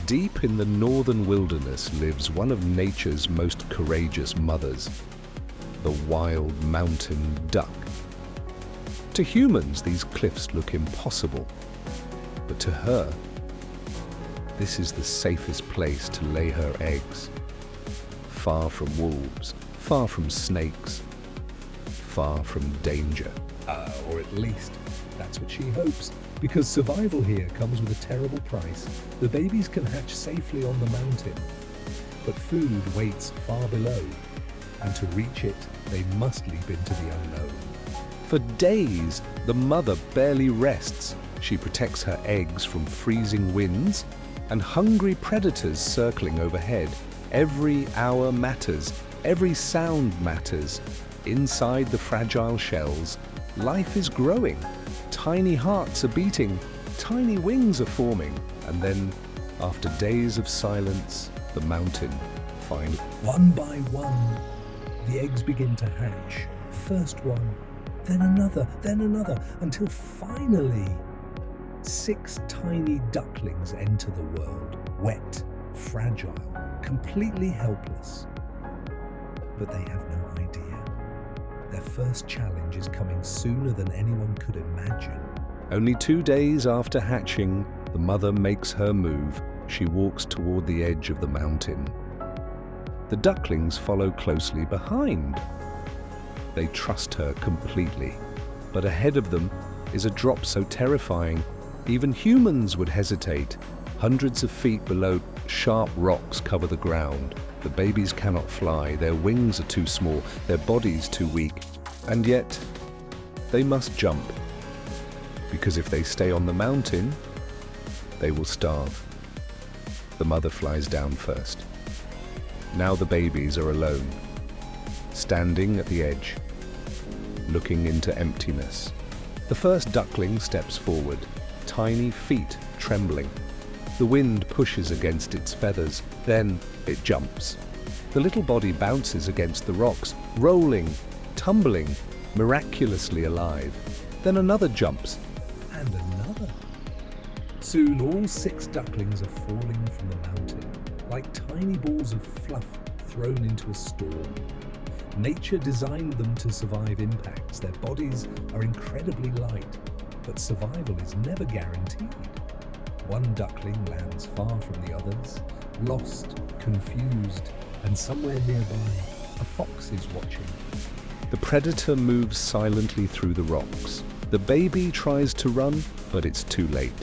Deep in the northern wilderness lives one of nature's most courageous mothers, the wild mountain duck. To humans, these cliffs look impossible, but to her, this is the safest place to lay her eggs. Far from wolves, far from snakes, far from danger. Or at least, that's what she hopes, because survival here comes with a terrible price. The babies can hatch safely on the mountain, but food waits far below, and to reach it, they must leap into the unknown. For days, the mother barely rests. She protects her eggs from freezing winds and hungry predators circling overhead. Every hour matters, every sound matters. Inside the fragile shells, life is growing. Tiny hearts are beating, tiny wings are forming. And then, after days of silence, the mountain finally... One by one, the eggs begin to hatch. First one, then another, until finally, 6 tiny ducklings enter the world, wet, fragile, completely helpless. But they have no idea. Their first challenge is coming sooner than anyone could imagine. Only 2 days after hatching, the mother makes her move. She walks toward the edge of the mountain. The ducklings follow closely behind. They trust her completely. But ahead of them is a drop so terrifying, even humans would hesitate. Hundreds of feet below, sharp rocks cover the ground. The babies cannot fly, their wings are too small, their bodies too weak. And yet, they must jump. Because if they stay on the mountain, they will starve. The mother flies down first. Now the babies are alone, standing at the edge, looking into emptiness. The first duckling steps forward, tiny feet trembling. The wind pushes against its feathers, then it jumps. The little body bounces against the rocks, rolling, tumbling, miraculously alive. Then another jumps. And another. Soon all 6 ducklings are falling from the mountain, like tiny balls of fluff thrown into a storm. Nature designed them to survive impacts. Their bodies are incredibly light, but survival is never guaranteed. One duckling lands far from the others, lost, confused, and somewhere nearby, a fox is watching. The predator moves silently through the rocks. The baby tries to run, but it's too late.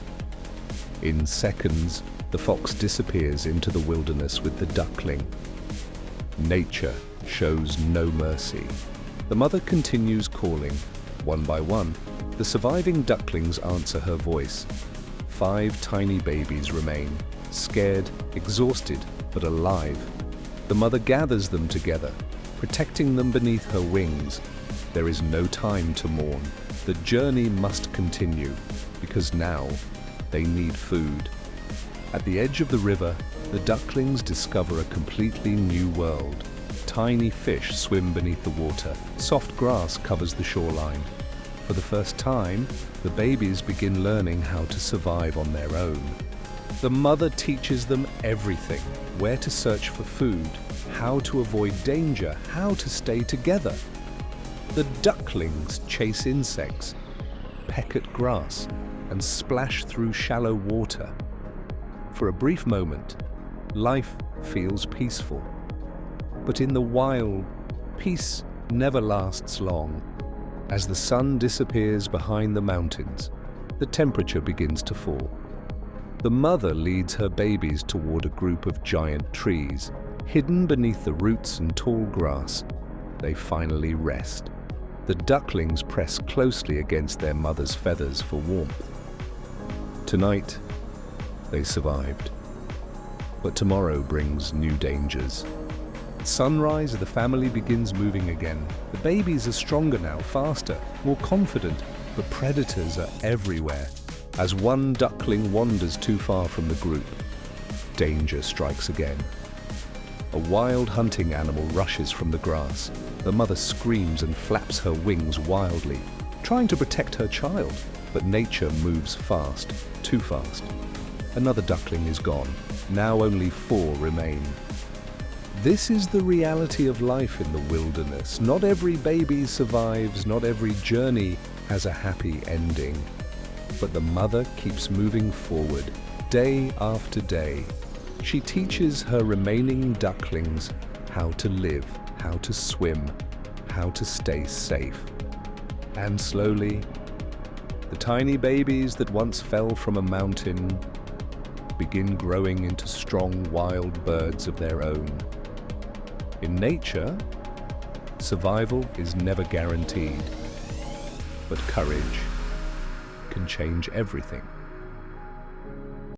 In seconds, the fox disappears into the wilderness with the duckling. Nature shows no mercy. The mother continues calling. One by one, the surviving ducklings answer her voice. 5 tiny babies remain, scared, exhausted, but alive. The mother gathers them together, protecting them beneath her wings. There is no time to mourn. The journey must continue, because now they need food. At the edge of the river, the ducklings discover a completely new world. Tiny fish swim beneath the water. Soft grass covers the shoreline. For the first time, the babies begin learning how to survive on their own. The mother teaches them everything: where to search for food, how to avoid danger, how to stay together. The ducklings chase insects, peck at grass, and splash through shallow water. For a brief moment, life feels peaceful. But in the wild, peace never lasts long. As the sun disappears behind the mountains, the temperature begins to fall. The mother leads her babies toward a group of giant trees. Hidden beneath the roots and tall grass, they finally rest. The ducklings press closely against their mother's feathers for warmth. Tonight, they survived. But tomorrow brings new dangers. At sunrise, the family begins moving again. The babies are stronger now, faster, more confident, but predators are everywhere. As one duckling wanders too far from the group, danger strikes again. A wild hunting animal rushes from the grass. The mother screams and flaps her wings wildly, trying to protect her child, but nature moves fast, too fast. Another duckling is gone. Now only 4 remain. This is the reality of life in the wilderness. Not every baby survives, not every journey has a happy ending. But the mother keeps moving forward, day after day. She teaches her remaining ducklings how to live, how to swim, how to stay safe. And slowly, the tiny babies that once fell from a mountain begin growing into strong wild birds of their own. In nature, survival is never guaranteed, but courage can change everything.